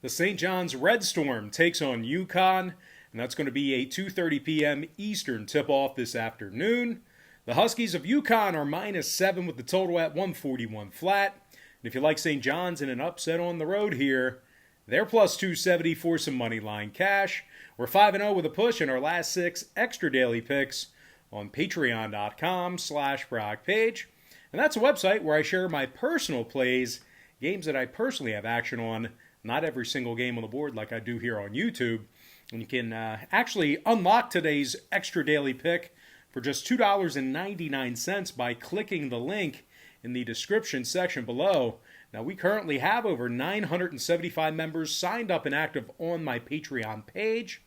The St. John's Red Storm takes on Uconn, and that's going to be a 2:30 p.m. Eastern tip-off this afternoon. The Huskies of Uconn are -7 with the total at 141 flat. And if you like St. John's in an upset on the road here, they're plus 270 for some money line cash. We're 5-0 with a push in our last 6 extra daily picks on patreon.com/Brock Page. And that's a website where I share my personal plays, games that I personally have action on, not every single game on the board like I do here on YouTube. And you can actually unlock today's extra daily pick for just $2.99 by clicking the link in the description section below. Now, we currently have over 975 members signed up and active on my Patreon page.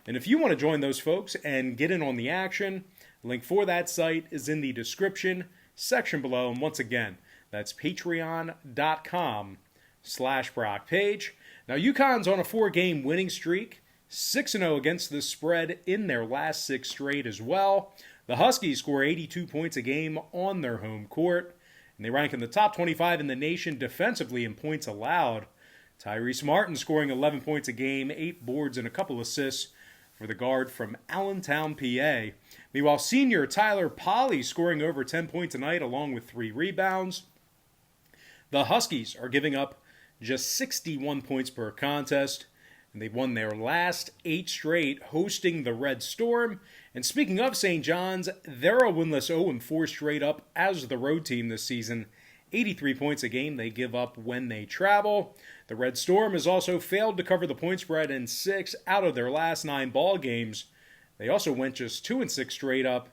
And if you want to join those folks and get in on the action, the link for that site is in the description section below. And once again, that's patreon.com/Brock Page. Now, UConn's on a 4-game winning streak, 6-0 against the spread in their last 6 straight as well. The Huskies score 82 points a game on their home court, and they rank in the top 25 in the nation defensively in points allowed. Tyrese Martin scoring 11 points a game, 8 boards and a couple assists for the guard from Allentown, PA. Meanwhile, senior Tyler Polley scoring over 10 points a night along with 3 rebounds. The Huskies are giving up just 61 points per contest, and they've won their last 8 straight hosting the Red Storm. And speaking of St. John's, they're a winless 0-4 straight up as the road team this season. 83 points a game they give up when they travel. The Red Storm has also failed to cover the point spread in 6 out of their last 9 ball games. They also went just 2-6 straight up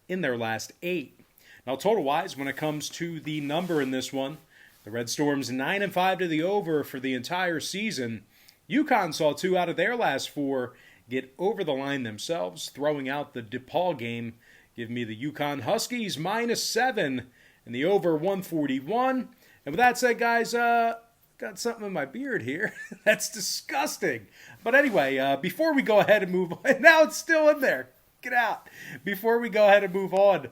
in their last 8. Now, total-wise, when it comes to the number in this one, the Red Storm's 9-5 to the over for the entire season. Uconn saw 2 out of their last 4 get over the line themselves, throwing out the DePaul game. Give me the Uconn Huskies -7 and the over 141. And with that said, guys, got something in my beard here. That's disgusting. But anyway, before we go ahead and move on, now it's still in there. Get out. Before we go ahead and move on,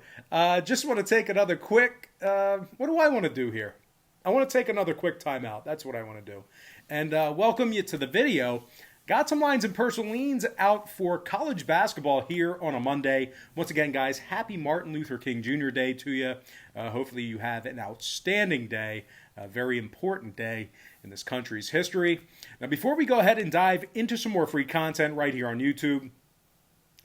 just want to take another quick, what do I want to do here? I want to take another quick timeout. That's what I want to do. And welcome you to the video. Got some lines and personal leans out for college basketball here on a Monday. Once again, guys, happy Martin Luther King Jr. Day to you. Hopefully you have an outstanding day, a very important day in this country's history. Now, before we go ahead and dive into some more free content right here on YouTube,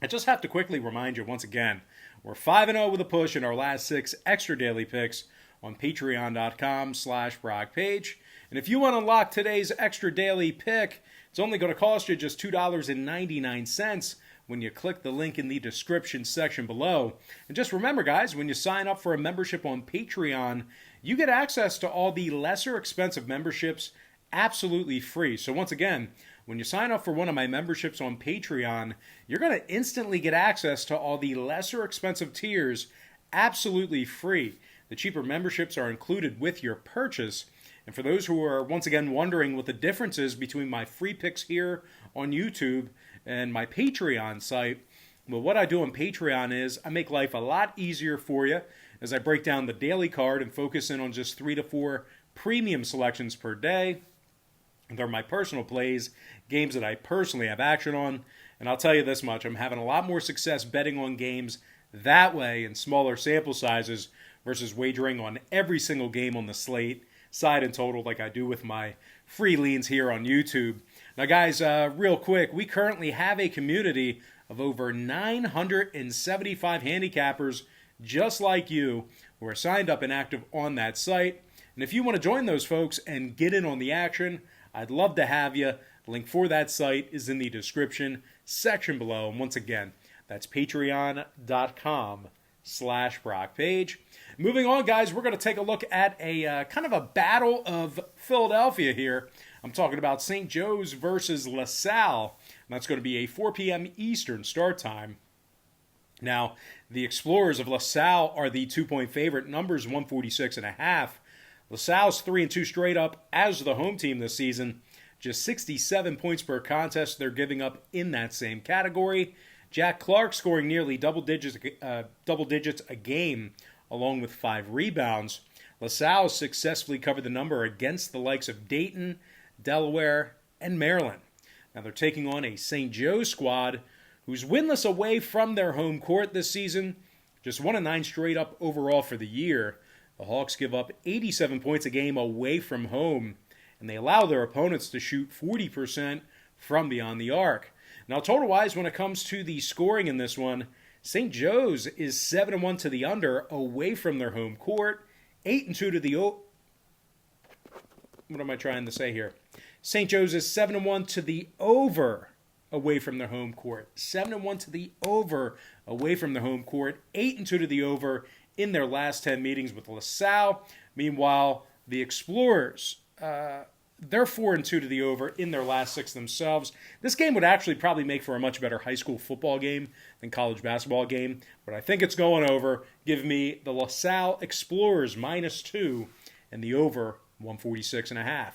I just have to quickly remind you once again, we're 5-0 with a push in our last 6 extra daily picks on patreon.com/Brock Page. And if you want to unlock today's extra daily pick, it's only going to cost you just $2.99 when you click the link in the description section below. And just remember, guys, when you sign up for a membership on Patreon, you get access to all the lesser expensive memberships absolutely free. So once again, when you sign up for one of my memberships on Patreon, you're going to instantly get access to all the lesser expensive tiers absolutely free. The cheaper memberships are included with your purchase. And for those who are, once again, wondering what the difference is between my free picks here on YouTube and my Patreon site, well, what I do on Patreon is I make life a lot easier for you as I break down the daily card and focus in on just 3 to 4 premium selections per day. They're my personal plays, games that I personally have action on. And I'll tell you this much, I'm having a lot more success betting on games that way in smaller sample sizes versus wagering on every single game on the slate, side and total, like I do with my free leans here on YouTube. Now, guys, real quick, we currently have a community of over 975 handicappers just like you who are signed up and active on that site. And if you want to join those folks and get in on the action, I'd love to have you. The link for that site is in the description section below. And once again, that's patreon.com/Brock Page. Moving on, guys, we're going to take a look at a kind of a battle of Philadelphia here. I'm talking about St. Joe's versus LaSalle. And that's going to be a 4 p.m. Eastern start time. Now, the Explorers of LaSalle are the 2-point favorite. Numbers 146.5. LaSalle's 3-2 straight up as the home team this season. Just 67 points per contest they're giving up in that same category. Jack Clark scoring nearly double digits a game, along with 5 rebounds. LaSalle successfully covered the number against the likes of Dayton, Delaware, and Maryland. Now they're taking on a St. Joe's squad who's winless away from their home court this season, just 1-9 straight up overall for the year. The Hawks give up 87 points a game away from home, and they allow their opponents to shoot 40% from beyond the arc. Now, total-wise, when it comes to the scoring in this one, St. Joe's is 7-1 to the under away from their home court, 8-2 to the what am I trying to say here? St. Joe's is 7-1 to the over away from their home court. 7-1 to the over away from their home court. 8-2 to the over in their last 10 meetings with LaSalle. Meanwhile, the Explorers, they're 4-2 to the over in their last 6 themselves. This game would actually probably make for a much better high school football game than college basketball game, but I think it's going over. Give me the LaSalle Explorers -2 and the over 146.5.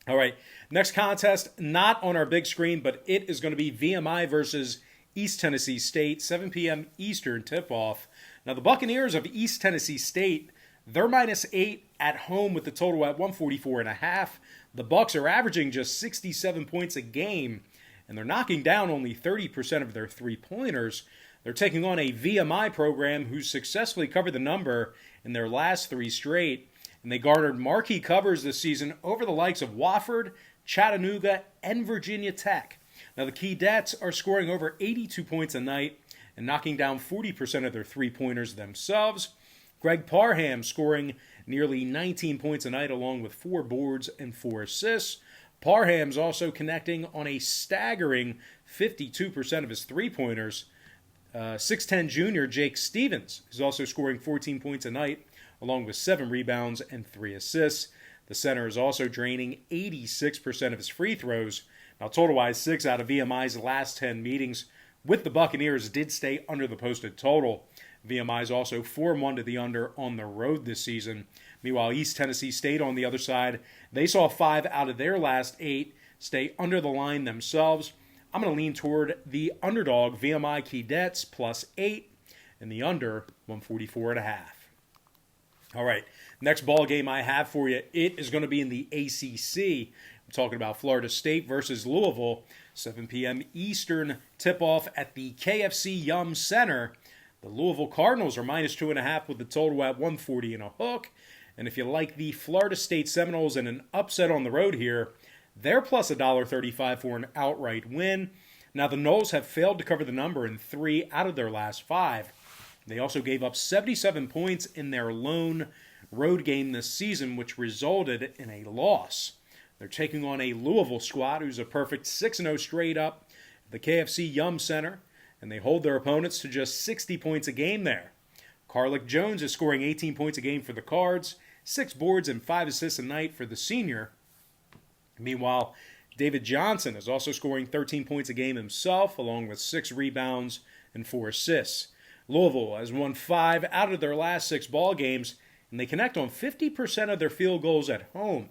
All right, next contest, not on our big screen, but it is going to be VMI versus East Tennessee State, 7 p.m. Eastern tip-off. Now, the Buccaneers of East Tennessee State, they're -8 at home with the total at 144.5. The Bucs are averaging just 67 points a game, and they're knocking down only 30% of their three-pointers. They're taking on a VMI program who successfully covered the number in their last 3 straight, and they garnered marquee covers this season over the likes of Wofford, Chattanooga, and Virginia Tech. Now, the Keydets are scoring over 82 points a night and knocking down 40% of their three-pointers themselves. Greg Parham scoring nearly 19 points a night along with 4 boards and 4 assists. Parham's also connecting on a staggering 52% of his three-pointers. 6'10 junior Jake Stevens is also scoring 14 points a night along with 7 rebounds and 3 assists. The center is also draining 86% of his free throws. Now, total-wise, 6 out of VMI's last 10 meetings with the Buccaneers did stay under the posted total. VMI is also 4-1 to the under on the road this season. Meanwhile, East Tennessee State on the other side, they saw 5 out of their last 8 stay under the line themselves. I'm going to lean toward the underdog VMI Keydets +8 and the under 144.5. All right, next ball game I have for you, it is going to be in the ACC. I'm talking about Florida State versus Louisville, 7 p.m. Eastern tip-off at the KFC Yum Center. The Louisville Cardinals are -2.5 with the total at 140 and a hook. And if you like the Florida State Seminoles and an upset on the road here, they're plus $1.35 for an outright win. Now, the Noles have failed to cover the number in 3 out of their last 5. They also gave up 77 points in their lone road game this season, which resulted in a loss. They're taking on a Louisville squad who's a perfect 6-0 straight up at the KFC Yum Center, and they hold their opponents to just 60 points a game there. Carlick Jones is scoring 18 points a game for the Cards, 6 boards and 5 assists a night for the senior. Meanwhile, David Johnson is also scoring 13 points a game himself, along with 6 rebounds and 4 assists. Louisville has won 5 out of their last 6 ball games, and they connect on 50% of their field goals at home.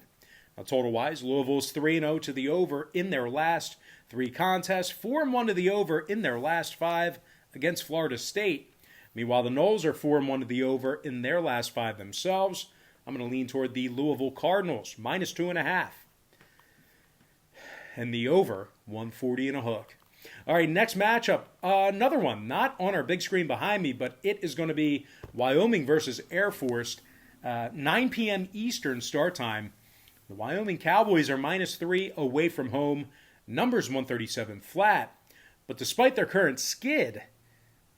Now, total-wise, Louisville's 3-0 to the over in their last 3 contests, 4-1 to the over in their last 5 against Florida State. Meanwhile, the Noles are 4-1 to the over in their last 5 themselves. I'm going to lean toward the Louisville Cardinals, -2.5. And the over, 140 and a hook. All right, next matchup, another one, not on our big screen behind me, but it is going to be Wyoming versus Air Force, 9 p.m. Eastern start time. The Wyoming Cowboys are -3 away from home, numbers 137 flat. But despite their current skid,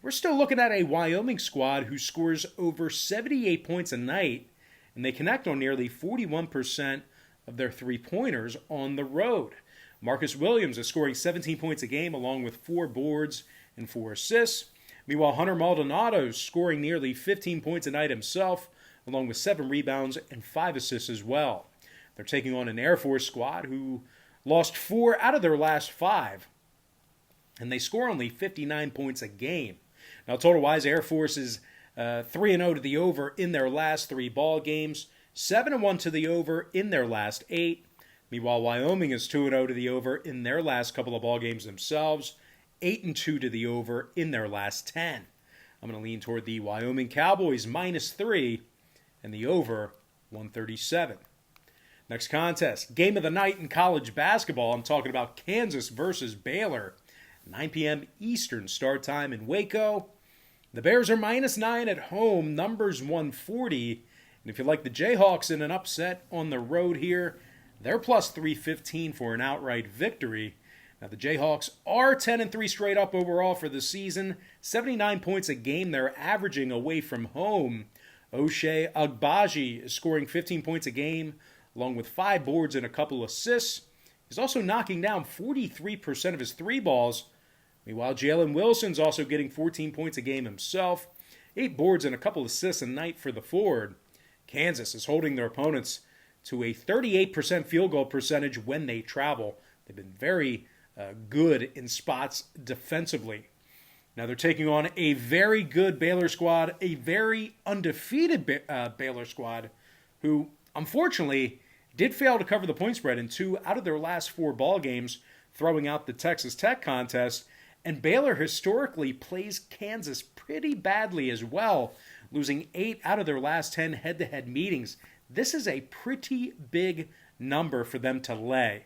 we're still looking at a Wyoming squad who scores over 78 points a night, and they connect on nearly 41% of their three-pointers on the road. Marcus Williams is scoring 17 points a game along with 4 boards and 4 assists. Meanwhile, Hunter Maldonado is scoring nearly 15 points a night himself, along with 7 rebounds and 5 assists as well. They're taking on an Air Force squad who lost 4 out of their last 5, and they score only 59 points a game. Now, total-wise, Air Force is 3-0 to the over in their last 3 ball games, 7-1 to the over in their last 8. Meanwhile, Wyoming is 2-0 to the over in their last couple of ball games themselves, 8-2 to the over in their last 10. I'm going to lean toward the Wyoming Cowboys -3 and the over 137. Next contest, game of the night in college basketball. I'm talking about Kansas versus Baylor. 9 p.m. Eastern start time in Waco. The Bears are -9 at home, numbers 140. And if you like the Jayhawks in an upset on the road here, they're plus 315 for an outright victory. Now the Jayhawks are 10-3 straight up overall for the season. 79 points a game they're averaging away from home. Ochai Agbaji is scoring 15 points a game, along with 5 boards and a couple assists. He's also knocking down 43% of his 3 balls. Meanwhile, Jalen Wilson's also getting 14 points a game himself. 8 boards and a couple assists a night for the forward. Kansas is holding their opponents to a 38% field goal percentage when they travel. They've been very good in spots defensively. Now they're taking on a very good Baylor squad, a very undefeated Baylor squad, who unfortunately did fail to cover the point spread in 2 out of their last 4 ball games, throwing out the Texas Tech contest. And Baylor historically plays Kansas pretty badly as well, losing 8 out of their last 10 head-to-head meetings. This is a pretty big number for them to lay.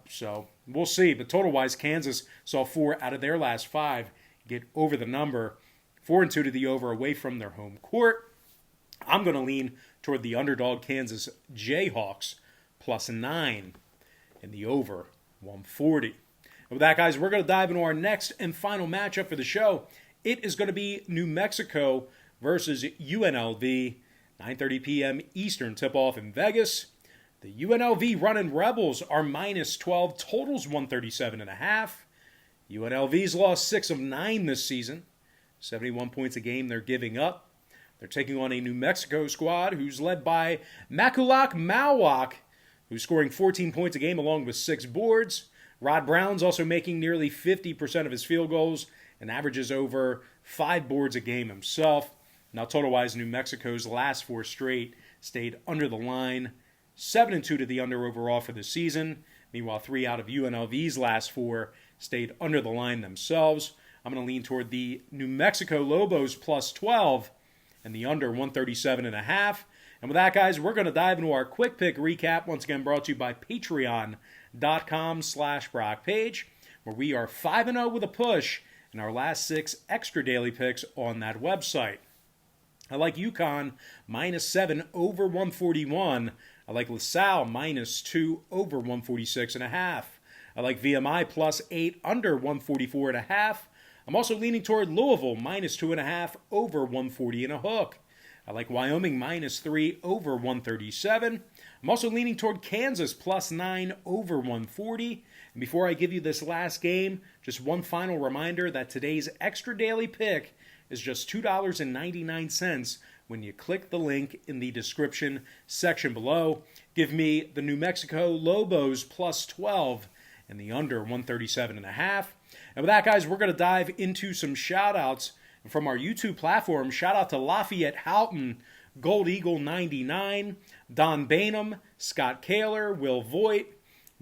So we'll see. But total-wise, Kansas saw 4 out of their last 5 get over the number. 4-2 to the over away from their home court. I'm going to lean toward the underdog Kansas Jayhawks +9 in the over 140. And with that, guys, we're going to dive into our next and final matchup for the show. It is going to be New Mexico versus UNLV. 9:30 p.m. Eastern tip-off in Vegas. The UNLV running Rebels are -12, totals 137.5. UNLV's lost 6 of 9 this season. 71 points a game they're giving up. They're taking on a New Mexico squad who's led by Makulak Mawak, who's scoring 14 points a game along with 6 boards. Rod Brown's also making nearly 50% of his field goals and averages over 5 boards a game himself. Now, total-wise, New Mexico's last 4 straight stayed under the line. 7-2 to the under overall for the season. Meanwhile, 3 out of UNLV's last 4 stayed under the line themselves. I'm going to lean toward the New Mexico Lobos +12 and the under 137.5. And with that, guys, we're going to dive into our quick pick recap, once again brought to you by patreon.com/BrockPage, where we are 5-0 with a push in our last 6 extra daily picks on that website. I like Uconn -7 over 141. I like LaSalle -2 over 146.5. I like VMI +8 under 144.5. I'm also leaning toward Louisville -2.5 over 140 and a hook. I like Wyoming -3 over 137. I'm also leaning toward Kansas +9 over 140. And before I give you this last game, just one final reminder that today's extra daily pick is just $2.99 when you click the link in the description section below. Give me the New Mexico Lobos +12 and the under 137.5. And with that, guys, we're going to dive into some shout-outs from our YouTube platform. Shout out to Lafayette Houghton, Gold Eagle 99, Don Bainham, Scott Kaler, Will Voigt,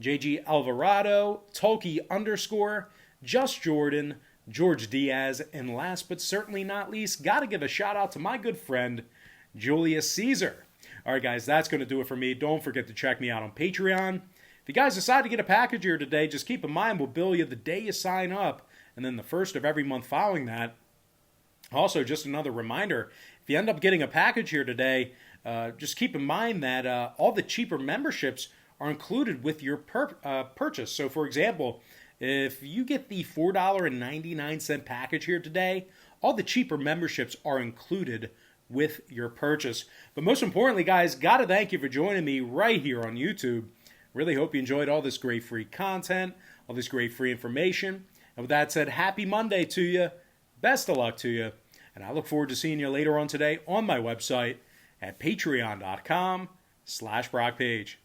JG Alvarado, Tolkien _ Just Jordan, George Diaz, and last but certainly not least, got to give a shout out to my good friend, Julius Caesar. All right, guys, that's going to do it for me. Don't forget to check me out on Patreon. If you guys decide to get a package here today, just keep in mind we'll bill you the day you sign up, and then the first of every month following that. Also, just another reminder, if you end up getting a package here today, just keep in mind that all the cheaper memberships are included with your purchase. So, for example, if you get the $4.99 package here today, all the cheaper memberships are included with your purchase. But most importantly, guys, got to thank you for joining me right here on YouTube. Really hope you enjoyed all this great free content, all this great free information. And with that said, happy Monday to you. Best of luck to you. And I look forward to seeing you later on today on my website at patreon.com/BrockPage.